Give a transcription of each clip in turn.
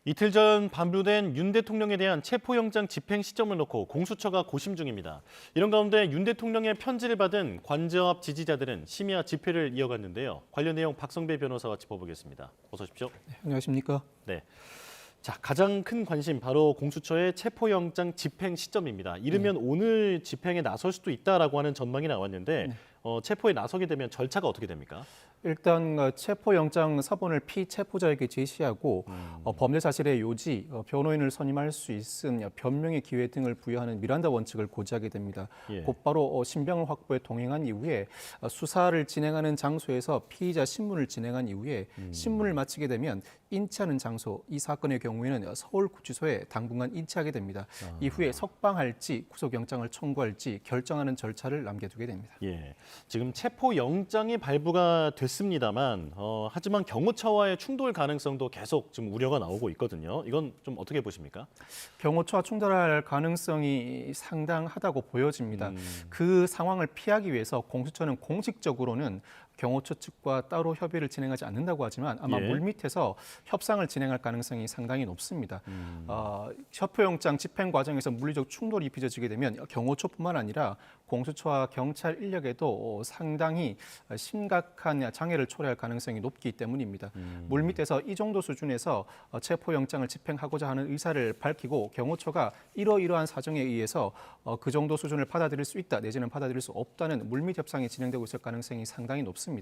이틀 전 반부된 윤 대통령에 대한 체포영장 집행 시점을 놓고 공수처가 고심 중입니다. 이런 가운데 윤 대통령의 편지를 받은 관저압 지지자들은 심야 집회를 이어갔는데요. 관련 내용 박성배 변호사와 짚어보겠습니다. 어서 오십시오. 네, 안녕하십니까? 네. 자, 가장 큰 관심 바로 공수처의 체포영장 집행 시점입니다. 이르면 오늘 집행에 나설 수도 있다라고 하는 전망이 나왔는데 체포에 나서게 되면 절차가 어떻게 됩니까? 일단 체포영장 사본을 피체포자에게 제시하고 범죄 사실의 요지, 변호인을 선임할 수 있은 변명의 기회 등을 부여하는 미란다 원칙을 고지하게 됩니다. 예. 곧바로 신병을 확보해 동행한 이후에 수사를 진행하는 장소에서 피의자 신문을 진행한 이후에 신문을 마치게 되면 인치하는 장소, 이 사건의 경우에는 서울구치소에 당분간 인치하게 됩니다. 이후에 석방할지 구속영장을 청구할지 결정하는 절차를 남겨두게 됩니다. 예. 지금 체포영장이 발부가 됐습니다만 하지만 경호처와의 충돌 가능성도 계속 지금 우려가 나오고 있거든요. 이건 좀 어떻게 보십니까? 경호처와 충돌할 가능성이 상당하다고 보여집니다. 그 상황을 피하기 위해서 공수처는 공식적으로는 경호처 측과 따로 협의를 진행하지 않는다고 하지만 아마 예. 물밑에서 협상을 진행할 가능성이 상당히 높습니다. 체포영장 집행 과정에서 물리적 충돌이 빚어지게 되면 경호처뿐만 아니라 공수처와 경찰 인력에도 상당히 심각한 장애를 초래할 가능성이 높기 때문입니다. 물밑에서 이 정도 수준에서 체포영장을 집행하고자 하는 의사를 밝히고 경호처가 이러이러한 사정에 의해서 그 정도 수준을 받아들일 수 있다 내지는 받아들일 수 없다는 물밑 협상이 진행되고 있을 가능성이 상당히 높습니다.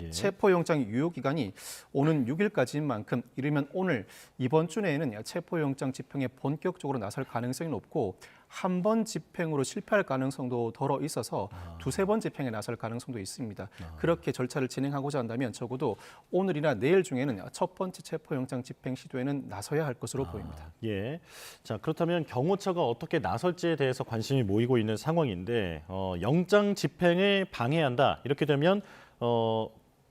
예. 체포영장 유효기간이 오는 6일까지인 만큼 이르면 오늘 이번 주 내에는 체포영장 집행에 본격적으로 나설 가능성이 높고 한 번 집행으로 실패할 가능성도 덜어 있어서 두세 번 집행에 나설 가능성도 있습니다. 그렇게 절차를 진행하고자 한다면 적어도 오늘이나 내일 중에는 첫 번째 체포영장 집행 시도에는 나서야 할 것으로 보입니다. 예. 자, 그렇다면 경호처가 어떻게 나설지에 대해서 관심이 모이고 있는 상황인데 영장 집행을 방해한다. 이렇게 되면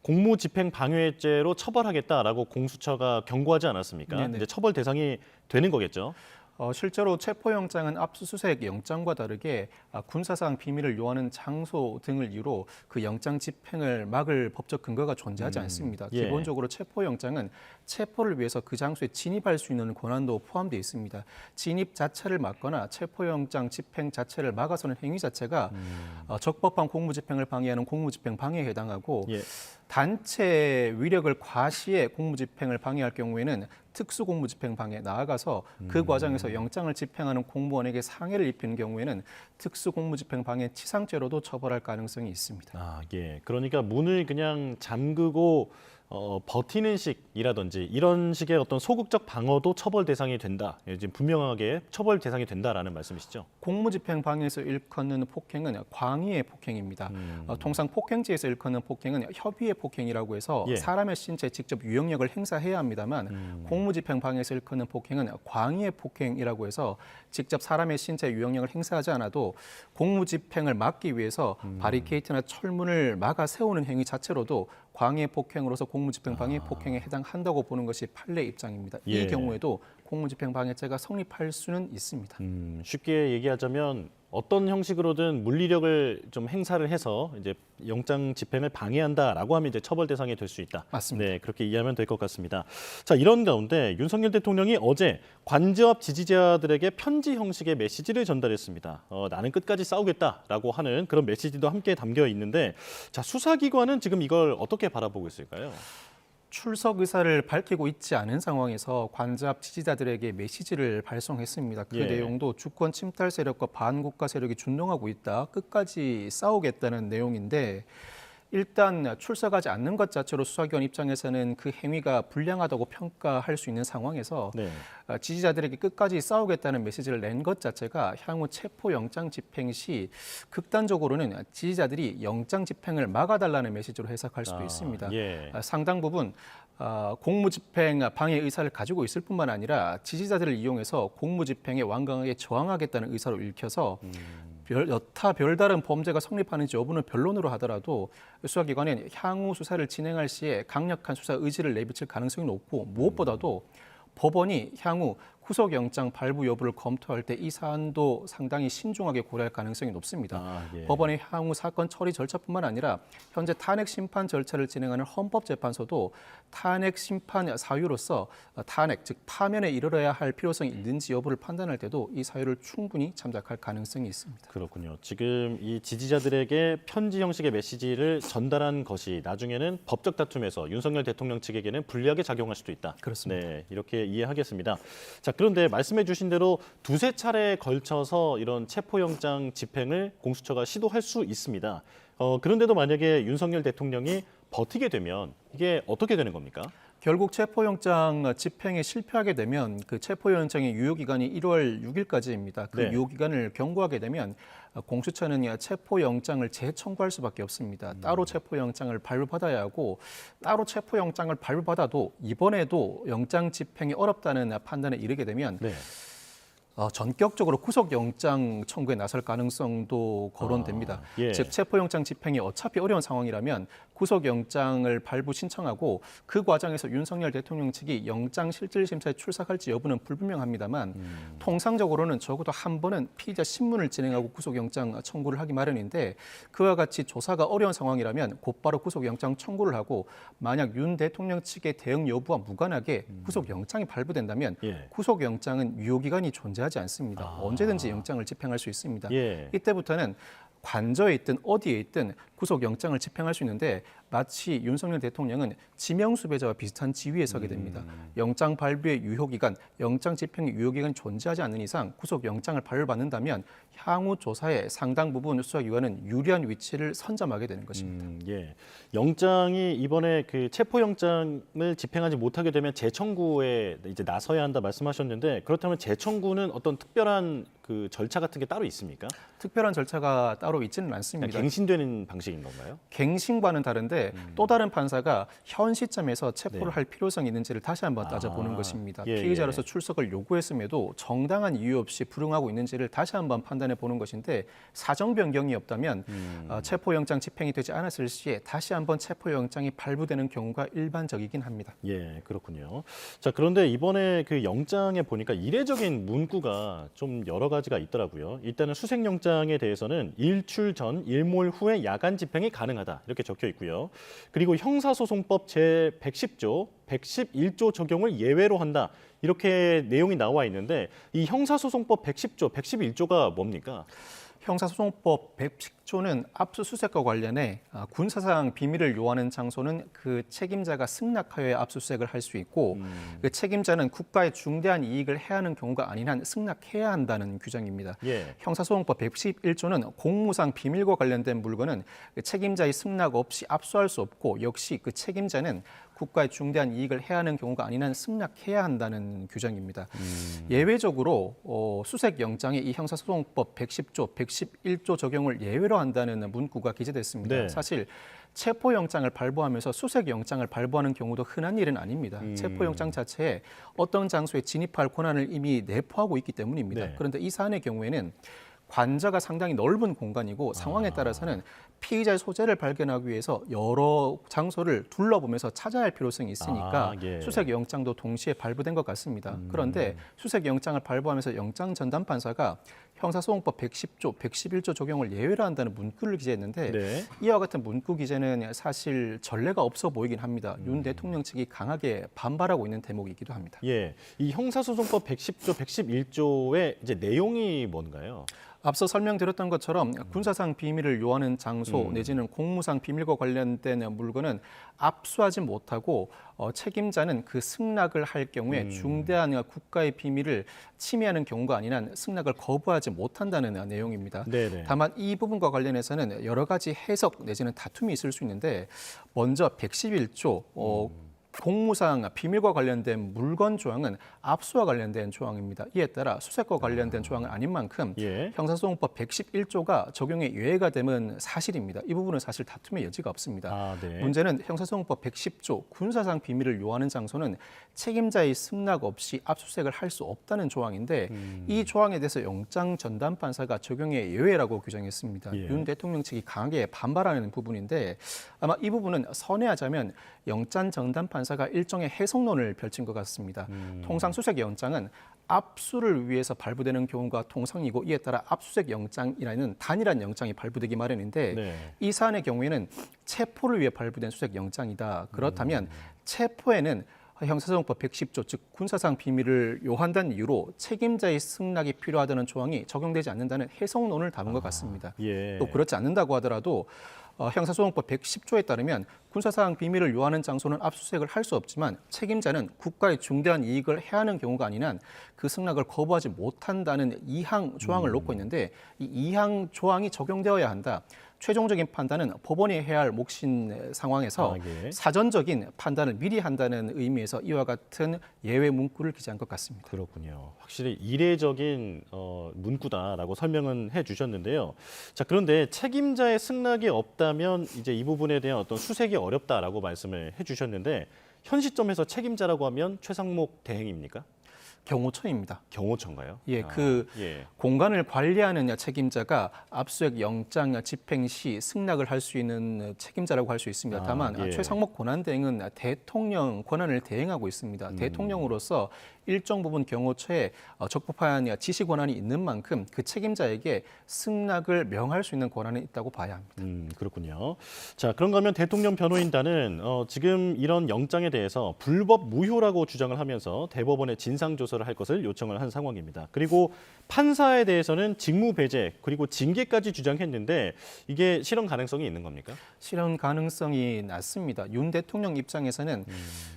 공무집행 방해죄로 처벌하겠다라고 공수처가 경고하지 않았습니까? 네네. 이제 처벌 대상이 되는 거겠죠. 실제로 체포영장은 압수수색 영장과 다르게 군사상 비밀을 요하는 장소 등을 이유로 그 영장 집행을 막을 법적 근거가 존재하지 않습니다. 예. 기본적으로 체포영장은 체포를 위해서 그 장소에 진입할 수 있는 권한도 포함되어 있습니다. 진입 자체를 막거나 체포영장 집행 자체를 막아서는 행위 자체가 적법한 공무집행을 방해하는 공무집행 방해에 해당하고 예. 단체 위력을 과시해 공무집행을 방해할 경우에는 특수공무집행 방해 나아가서 그 과정에서 영장을 집행하는 공무원에게 상해를 입히는 경우에는 특수공무집행 방해 치상죄로도 처벌할 가능성이 있습니다. 아, 예. 그러니까 문을 그냥 잠그고 버티는 식이라든지 이런 식의 어떤 소극적 방어도 처벌 대상이 된다. 지금 분명하게 처벌 대상이 된다라는 말씀이시죠? 공무집행 방해에서 일컫는 폭행은 광의의 폭행입니다. 통상 폭행죄에서 일컫는 폭행은 협의의 폭행이라고 해서 예. 사람의 신체에 직접 유형력을 행사해야 합니다만 공무집행 방해에서 일컫는 폭행은 광의의 폭행이라고 해서 직접 사람의 신체 유형력을 행사하지 않아도 공무집행을 막기 위해서 바리케이트나 철문을 막아 세우는 행위 자체로도 광의 폭행으로서 공무집행 방해 폭행에 해당한다고 보는 것이 판례 입장입니다. 예. 이 경우에도 공무집행 방해죄가 성립할 수는 있습니다. 쉽게 얘기하자면 어떤 형식으로든 물리력을 좀 행사를 해서 이제 영장 집행을 방해한다라고 하면 이제 처벌 대상이 될 수 있다. 맞습니다. 네, 그렇게 이해하면 될 것 같습니다. 자, 이런 가운데 윤석열 대통령이 어제 관저압 지지자들에게 편지 형식의 메시지를 전달했습니다. 나는 끝까지 싸우겠다라고 하는 그런 메시지도 함께 담겨 있는데, 자, 수사기관은 지금 이걸 어떻게 바라보고 있을까요? 출석 의사를 밝히고 있지 않은 상황에서 관저압 지지자들에게 메시지를 발송했습니다. 그 예. 내용도 주권 침탈 세력과 반국가 세력이 준동하고 있다. 끝까지 싸우겠다는 내용인데 일단 출석하지 않는 것 자체로 수사기관 입장에서는 그 행위가 불량하다고 평가할 수 있는 상황에서 네. 지지자들에게 끝까지 싸우겠다는 메시지를 낸 것 자체가 향후 체포영장 집행 시 극단적으로는 지지자들이 영장 집행을 막아달라는 메시지로 해석할 수도 있습니다. 예. 상당 부분 공무집행 방해 의사를 가지고 있을 뿐만 아니라 지지자들을 이용해서 공무집행에 완강하게 저항하겠다는 의사로 읽혀서 여타 별다른 범죄가 성립하는지 여부는 변론으로 하더라도 수사기관은 향후 수사를 진행할 시에 강력한 수사 의지를 내비칠 가능성이 높고 무엇보다도 법원이 향후 구속영장 발부 여부를 검토할 때 이 사안도 상당히 신중하게 고려할 가능성이 높습니다. 예. 법원의 향후 사건 처리 절차뿐만 아니라 현재 탄핵 심판 절차를 진행하는 헌법재판소도 탄핵 심판 사유로서 탄핵, 즉 파면에 이르러야 할 필요성이 있는지 여부를 판단할 때도 이 사유를 충분히 참작할 가능성이 있습니다. 그렇군요. 지금 이 지지자들에게 편지 형식의 메시지를 전달한 것이 나중에는 법적 다툼에서 윤석열 대통령 측에게는 불리하게 작용할 수도 있다. 그렇습니다. 네, 이렇게 이해하겠습니다. 자, 그런데 말씀해 주신 대로 두세 차례에 걸쳐서 이런 체포영장 집행을 공수처가 시도할 수 있습니다. 그런데도 만약에 윤석열 대통령이 버티게 되면 이게 어떻게 되는 겁니까? 결국 체포영장 집행에 실패하게 되면 그 체포영장의 유효기간이 1월 6일까지입니다. 그 네. 유효기간을 경고하게 되면 공수처는 체포영장을 재청구할 수밖에 없습니다. 따로 체포영장을 발부받아야 하고 따로 체포영장을 발부받아도 이번에도 영장 집행이 어렵다는 판단에 이르게 되면 네. 전격적으로 구속영장 청구에 나설 가능성도 거론됩니다. 예. 즉 체포영장 집행이 어차피 어려운 상황이라면 구속영장을 발부 신청하고 그 과정에서 윤석열 대통령 측이 영장실질심사에 출석할지 여부는 불분명합니다만 통상적으로는 적어도 한 번은 피의자 신문을 진행하고 구속영장 청구를 하기 마련인데 그와 같이 조사가 어려운 상황이라면 곧바로 구속영장 청구를 하고 만약 윤 대통령 측의 대응 여부와 무관하게 구속영장이 발부된다면 예. 구속영장은 유효기간이 존재하지 않습니다. 언제든지 영장을 집행할 수 있습니다. 예. 이때부터는 관저에 있든 어디에 있든 구속영장을 집행할 수 있는데 마치 윤석열 대통령은 지명수배자와 비슷한 지위에 서게 됩니다. 영장 발부의 유효기간, 영장 집행의 유효기간이 존재하지 않는 이상 구속영장을 발부받는다면 향후 조사에 상당 부분 수사기관은 유리한 위치를 선점하게 되는 것입니다. 예. 영장이 이번에 그 체포영장을 집행하지 못하게 되면 재청구에 이제 나서야 한다 말씀하셨는데 그렇다면 재청구는 어떤 특별한 그 절차 같은 게 따로 있습니까? 특별한 절차가 따로 있지는 그냥 않습니다. 갱신되는 방식인 건가요? 갱신과는 다른데 또 다른 판사가 현 시점에서 체포를 네. 할 필요성이 있는지를 다시 한번 따져보는 것입니다. 예, 피의자로서 출석을 요구했음에도 정당한 이유 없이 불응하고 있는지를 다시 한번 판단해 보는 것인데 사정 변경이 없다면 체포영장 집행이 되지 않았을 시에 다시 한번 체포영장이 발부되는 경우가 일반적이긴 합니다. 예, 그렇군요. 자, 그런데 이번에 그 영장에 보니까 이례적인 문구가 좀 여러 가지가 있더라고요. 일단은 수색영장에 대해서는 일출 전, 일몰 후에 야간 집행이 가능하다. 이렇게 적혀 있고요. 그리고 형사소송법 제110조, 111조 적용을 예외로 한다. 이렇게 내용이 나와 있는데 이 형사소송법 110조, 111조가 뭡니까? 형사소송법 110조는 압수수색과 관련해 군사상 비밀을 요하는 장소는 그 책임자가 승낙하여야 압수수색을 할 수 있고 그 책임자는 국가의 중대한 이익을 해하는 경우가 아닌 한 승낙해야 한다는 규정입니다. 예. 형사소송법 111조는 공무상 비밀과 관련된 물건은 그 책임자의 승낙 없이 압수할 수 없고 역시 그 책임자는 국가의 중대한 이익을 해하는 경우가 아닌 한 승낙해야 한다는 규정입니다. 예외적으로 수색영장에 이 형사소송법 110조, 111조 적용을 예외로 한다는 문구가 기재됐습니다. 네. 사실 체포영장을 발부하면서 수색영장을 발부하는 경우도 흔한 일은 아닙니다. 체포영장 자체에 어떤 장소에 진입할 권한을 이미 내포하고 있기 때문입니다. 네. 그런데 이 사안의 경우에는 관저가 상당히 넓은 공간이고 상황에 따라서는 피의자의 소재를 발견하기 위해서 여러 장소를 둘러보면서 찾아야 할 필요성이 있으니까 예. 수색영장도 동시에 발부된 것 같습니다. 그런데 수색영장을 발부하면서 영장전담판사가 형사소송법 110조, 111조 적용을 예외로 한다는 문구를 기재했는데 네. 이와 같은 문구 기재는 사실 전례가 없어 보이긴 합니다. 윤 대통령 측이 강하게 반발하고 있는 대목이기도 합니다. 예. 이 형사소송법 110조, 111조의 이제 내용이 뭔가요? 앞서 설명드렸던 것처럼 군사상 비밀을 요하는 장소 내지는 공무상 비밀과 관련된 물건은 압수하지 못하고 책임자는 그 승낙을 할 경우에 중대한 국가의 비밀을 침해하는 경우가 아닌 한 승낙을 거부하지 못한다는 내용입니다. 네네. 다만 이 부분과 관련해서는 여러 가지 해석 내지는 다툼이 있을 수 있는데 먼저 111조 공무상 비밀과 관련된 물건 조항은 압수와 관련된 조항입니다. 이에 따라 수색과 관련된 조항은 아닌 만큼 예. 형사소송법 111조가 적용에 예외가 되면 사실입니다. 이 부분은 사실 다툼의 여지가 없습니다. 아, 네. 문제는 형사소송법 110조 군사상 비밀을 요하는 장소는 책임자의 승낙 없이 압수수색을 할 수 없다는 조항인데 이 조항에 대해서 영장 전담 판사가 적용의 예외라고 규정했습니다. 예. 윤 대통령 측이 강하게 반발하는 부분인데 아마 이 부분은 선회하자면 영장 전담 판사 판사가 일종의 해석론을 펼친 것 같습니다. 통상 수색 영장은 압수를 위해서 발부되는 경우가 통상이고 이에 따라 압수수색 영장이라는 단일한 영장이 발부되기 마련인데 네. 이 사안의 경우에는 체포를 위해 발부된 수색 영장이다. 그렇다면 체포에는 형사소송법 110조 즉 군사상 비밀을 요한다는 이유로 책임자의 승낙이 필요하다는 조항이 적용되지 않는다는 해석론을 담은 것 같습니다. 예. 또 그렇지 않는다고 하더라도 형사소송법 110조에 따르면 군사상 비밀을 요하는 장소는 압수수색을 할 수 없지만 책임자는 국가의 중대한 이익을 해하는 경우가 아닌 한 그 승낙을 거부하지 못한다는 이항 조항을 놓고 있는데 이 이항 조항이 적용되어야 한다. 최종적인 판단은 법원이 해야 할 몫인 상황에서 예. 사전적인 판단을 미리 한다는 의미에서 이와 같은 예외 문구를 기재한 것 같습니다. 그렇군요. 확실히 이례적인 문구다라고 설명은 해주셨는데요. 자, 그런데 책임자의 승낙이 없다면 이제 이 부분에 대한 어떤 수색이 어렵다라고 말씀을 해주셨는데 현 시점에서 책임자라고 하면 최상목 대행입니까? 경호처입니다. 경호처인가요? 예, 예. 공간을 관리하는 책임자가 압수수색 영장 집행 시 승낙을 할 수 있는 책임자라고 할 수 있습니다. 다만 예. 최상목 권한대행은 대통령 권한을 대행하고 있습니다. 대통령으로서 일정 부분 경호처에 적법한 지시 권한이 있는 만큼 그 책임자에게 승낙을 명할 수 있는 권한이 있다고 봐야 합니다. 그렇군요. 자, 그런가 하면 대통령 변호인단은 지금 이런 영장에 대해서 불법 무효라고 주장을 하면서 대법원에 진상조사를 할 것을 요청을 한 상황입니다. 그리고 판사에 대해서는 직무 배제 그리고 징계까지 주장했는데 이게 실현 가능성이 있는 겁니까? 실현 가능성이 낮습니다. 윤 대통령 입장에서는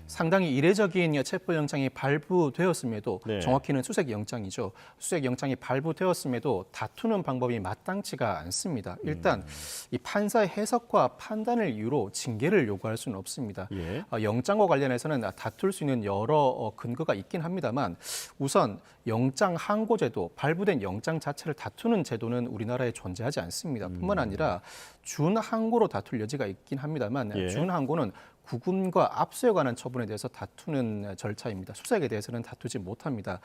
상당히 이례적인 체포영장이 발부되었음에도 네. 정확히는 수색영장이죠. 수색영장이 발부되었음에도 다투는 방법이 마땅치가 않습니다. 일단 이 판사의 해석과 판단을 이유로 징계를 요구할 수는 없습니다. 예. 영장과 관련해서는 다툴 수 있는 여러 근거가 있긴 합니다만 우선 영장 항고제도, 발부된 영장 자체를 다투는 제도는 우리나라에 존재하지 않습니다. 뿐만 아니라 준항고로 다툴 여지가 있긴 합니다만 예. 준항고는 구금과 압수에 관한 처분에 대해서 다투는 절차입니다. 수색에 대해서는 다투지 못합니다.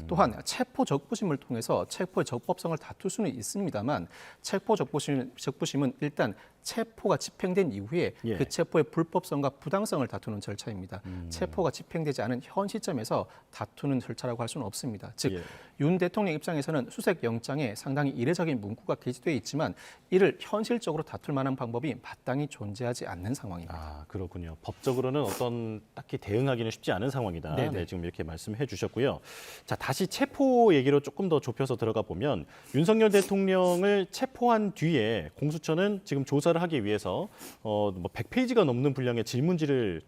또한 체포 적부심을 통해서 체포의 적법성을 다툴 수는 있습니다만 체포 적부심은 일단 체포가 집행된 이후에 예. 그 체포의 불법성과 부당성을 다투는 절차입니다. 체포가 집행되지 않은 현 시점에서 다투는 절차라고 할 수는 없습니다. 즉, 예. 윤 대통령 입장에서는 수색 영장에 상당히 이례적인 문구가 게재되어 있지만 이를 현실적으로 다툴 만한 방법이 마땅히 존재하지 않는 상황입니다. 아, 그렇군요. 법적으로는 어떤 딱히 대응하기는 쉽지 않은 상황이다. 네네. 네, 지금 이렇게 말씀해 주셨고요. 자, 다시 체포 얘기로 조금 더 좁혀서 들어가 보면 윤석열 대통령을 체포한 뒤에 공수처는 지금 조사를 하기 위해서 뭐 100페이지가 넘는 분량의 질문지를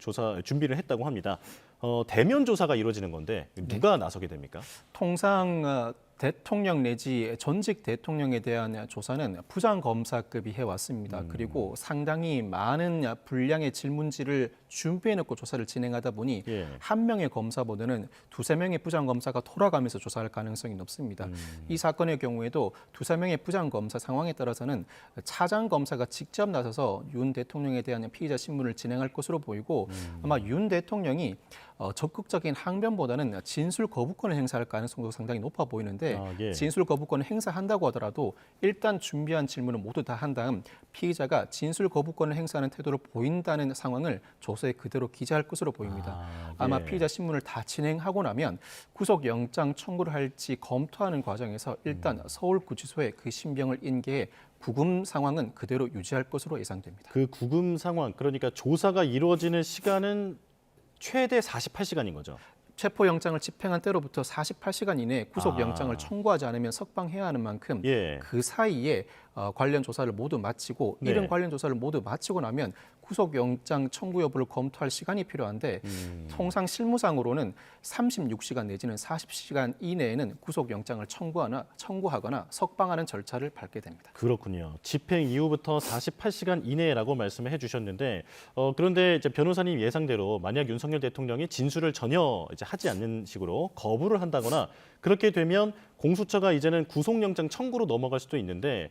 준비를 했다고 합니다. 대면 조사가 이루어지는 건데 누가 나서게 됩니까? 통상 대통령 내지 전직 대통령에 대한 조사는 부장검사급이 해왔습니다. 그리고 상당히 많은 분량의 질문지를 준비해놓고 조사를 진행하다 보니 예. 한 명의 검사보다는 두세 명의 부장검사가 돌아가면서 조사할 가능성이 높습니다. 이 사건의 경우에도 두세 명의 부장검사 상황에 따라서는 차장검사가 직접 나서서 윤 대통령에 대한 피의자 신문을 진행할 것으로 보이고 아마 윤 대통령이 적극적인 항변보다는 진술 거부권을 행사할 가능성도 상당히 높아 보이는데 예. 진술 거부권을 행사한다고 하더라도 일단 준비한 질문을 모두 다 한 다음 피의자가 진술 거부권을 행사하는 태도를 보인다는 상황을 조서에 그대로 기재할 것으로 보입니다. 아마 예. 피의자 신문을 다 진행하고 나면 구속영장 청구를 할지 검토하는 과정에서 일단 서울구치소에 그 신병을 인계해 구금 상황은 그대로 유지할 것으로 예상됩니다. 그 구금 상황, 그러니까 조사가 이루어지는 시간은 최대 48시간인 거죠. 체포영장을 집행한 때로부터 48시간 이내에 구속영장을 청구하지 않으면 석방해야 하는 만큼 예. 그 사이에 관련 조사를 모두 마치고 네. 이런 관련 조사를 모두 마치고 나면 구속영장 청구 여부를 검토할 시간이 필요한데 통상 실무상으로는 36시간 내지는 40시간 이내에는 구속영장을 청구하거나 석방하는 절차를 밟게 됩니다. 그렇군요. 집행 이후부터 48시간 이내라고 말씀을 해주셨는데 그런데 이제 변호사님 예상대로 만약 윤석열 대통령이 진술을 전혀 이제 하지 않는 식으로 거부를 한다거나 그렇게 되면 공수처가 이제는 구속영장 청구로 넘어갈 수도 있는데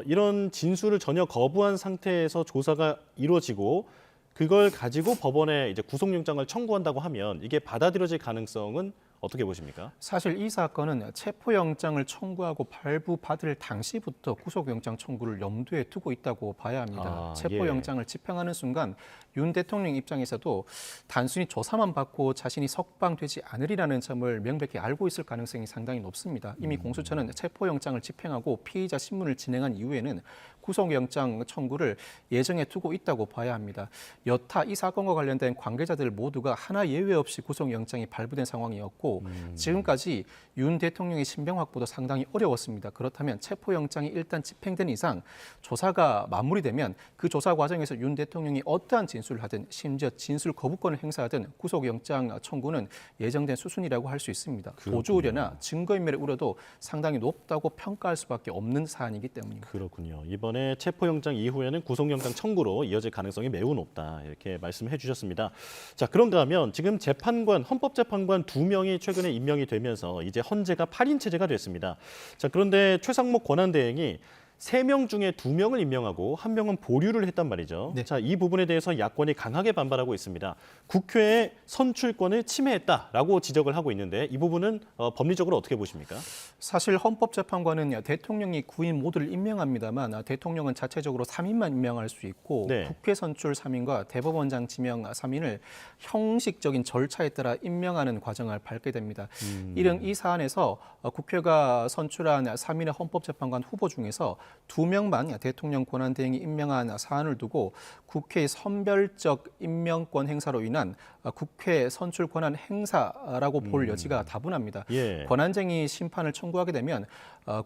이런 진술을 전혀 거부한 상태에서 조사가 이루어지고 그걸 가지고 법원에 이제 구속영장을 청구한다고 하면 이게 받아들여질 가능성은 어떻게 보십니까? 사실 이 사건은 체포영장을 청구하고 발부받을 당시부터 구속영장 청구를 염두에 두고 있다고 봐야 합니다. 체포영장을 집행하는 순간 윤 대통령 입장에서도 단순히 조사만 받고 자신이 석방되지 않으리라는 점을 명백히 알고 있을 가능성이 상당히 높습니다. 이미 공수처는 체포영장을 집행하고 피의자 신문을 진행한 이후에는 구속영장 청구를 예정에 두고 있다고 봐야 합니다. 여타 이 사건과 관련된 관계자들 모두가 하나 예외 없이 구속영장이 발부된 상황이었고 지금까지 윤 대통령의 신병 확보도 상당히 어려웠습니다. 그렇다면 체포영장이 일단 집행된 이상 조사가 마무리되면 그 조사 과정에서 윤 대통령이 어떠한 진술을 하든 심지어 진술 거부권을 행사하든 구속영장 청구는 예정된 수순이라고 할 수 있습니다. 도주 우려나 증거인멸의 우려도 상당히 높다고 평가할 수밖에 없는 사안이기 때문입니다. 그렇군요. 이번에 체포영장 이후에는 구속영장 청구로 이어질 가능성이 매우 높다. 이렇게 말씀해 주셨습니다. 자, 그런가 하면 지금 재판관, 헌법재판관 2명이 최근에 임명이 되면서 이제 헌재가 8인 체제가 됐습니다. 자, 그런데 최상목 권한대행이 3명 중에 2명을 임명하고 1명은 보류를 했단 말이죠. 네. 자, 이 부분에 대해서 야권이 강하게 반발하고 있습니다. 국회의 선출권을 침해했다라고 지적을 하고 있는데 이 부분은 법리적으로 어떻게 보십니까? 사실 헌법재판관은 대통령이 9인 모두를 임명합니다만 대통령은 자체적으로 3인만 임명할 수 있고 네. 국회 선출 3인과 대법원장 지명 3인을 형식적인 절차에 따라 임명하는 과정을 밟게 됩니다. 이런 이 사안에서 국회가 선출한 3인의 헌법재판관 후보 중에서 2명만 대통령 권한대행이 임명한 사안을 두고 국회의 선별적 임명권 행사로 인한 국회 선출 권한 행사라고 볼 여지가 다분합니다. 예. 권한쟁의 심판을 청구하게 되면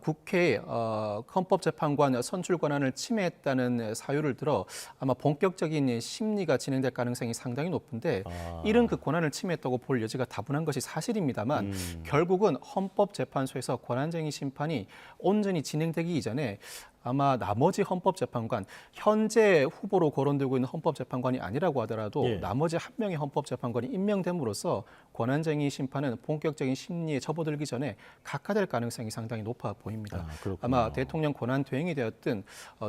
국회의 헌법재판관 선출 권한을 침해했다는 사유를 들어 아마 본격적인 심리가 진행될 가능성이 상당히 높은데 이런 그 권한을 침해했다고 볼 여지가 다분한 것이 사실입니다만 결국은 헌법재판소에서 권한쟁의 심판이 온전히 진행되기 이전에 아마 나머지 헌법재판관, 현재 후보로 거론되고 있는 헌법재판관이 아니라고 하더라도 예. 나머지 1명의 헌법재판관이 임명됨으로써 권한쟁의 심판은 본격적인 심리에 접어들기 전에 각하될 가능성이 상당히 높아 보입니다. 그렇군요. 아마 대통령 권한 대행이 되었든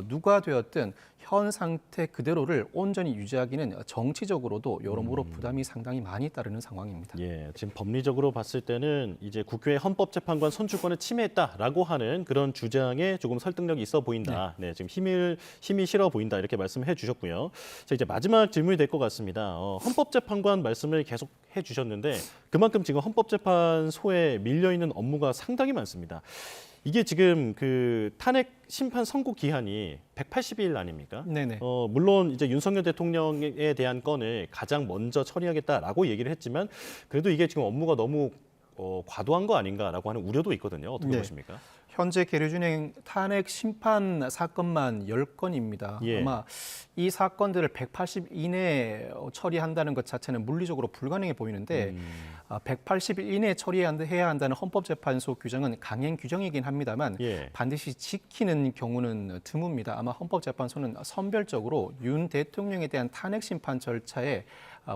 누가 되었든 현 상태 그대로를 온전히 유지하기는 정치적으로도 여러모로 부담이 상당히 많이 따르는 상황입니다. 예, 지금 법리적으로 봤을 때는 이제 국회 헌법재판관 선출권을 침해했다라고 하는 그런 주장에 조금 설득력이 있어 보인다. 네, 지금 힘이 실어 보인다 이렇게 말씀해 주셨고요. 자, 이제 마지막 질문이 될 것 같습니다. 헌법재판관 말씀을 계속 해 주셨는데 그만큼 지금 헌법재판소에 밀려 있는 업무가 상당히 많습니다. 이게 지금 그 탄핵 심판 선고 기한이 180일 아닙니까? 네네. 물론 이제 윤석열 대통령에 대한 건을 가장 먼저 처리하겠다라고 얘기를 했지만 그래도 이게 지금 업무가 너무 과도한 거 아닌가라고 하는 우려도 있거든요. 어떻게 네. 보십니까? 현재 계류 진행 탄핵 심판 사건만 10건입니다. 예. 아마 이 사건들을 180일 이내에 처리한다는 것 자체는 물리적으로 불가능해 보이는데 180일 이내에 처리해야 한다는 헌법재판소 규정은 강행 규정이긴 합니다만 예. 반드시 지키는 경우는 드뭅니다. 아마 헌법재판소는 선별적으로 윤 대통령에 대한 탄핵 심판 절차에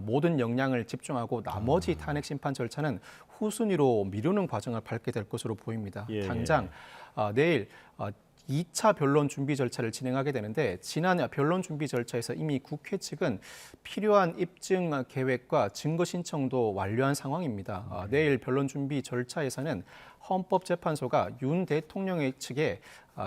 모든 역량을 집중하고 나머지 탄핵 심판 절차는 후순위로 미루는 과정을 밟게 될 것으로 보입니다. 예. 당장 내일 2차 변론 준비 절차를 진행하게 되는데 지난 변론 준비 절차에서 이미 국회 측은 필요한 입증 계획과 증거 신청도 완료한 상황입니다. 내일 변론 준비 절차에서는 헌법재판소가 윤 대통령의 측에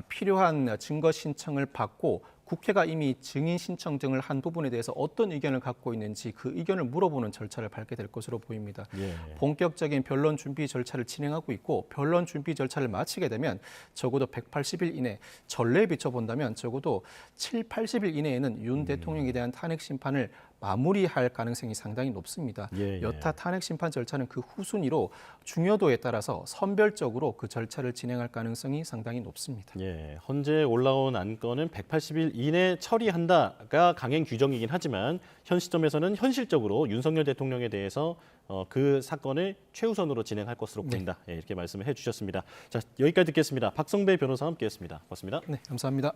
필요한 증거 신청을 받고 국회가 이미 증인 신청 등을 한 부분에 대해서 어떤 의견을 갖고 있는지 그 의견을 물어보는 절차를 밟게 될 것으로 보입니다. 예. 본격적인 변론 준비 절차를 진행하고 있고 변론 준비 절차를 마치게 되면 적어도 180일 이내 전례에 비춰본다면 적어도 7, 80일 이내에는 윤 대통령에 대한 탄핵 심판을 마무리할 가능성이 상당히 높습니다. 예. 여타 탄핵 심판 절차는 그 후순위로 중요도에 따라서 선별적으로 그 절차를 진행할 가능성이 상당히 높습니다. 예, 헌재에 올라온 안건은 180일 이내 처리한다가 강행 규정이긴 하지만 현 시점에서는 현실적으로 윤석열 대통령에 대해서 그 사건을 최우선으로 진행할 것으로 보인다. 예, 이렇게 말씀을 해주셨습니다. 자, 여기까지 듣겠습니다. 박성배 변호사와 함께했습니다. 고맙습니다. 네, 감사합니다.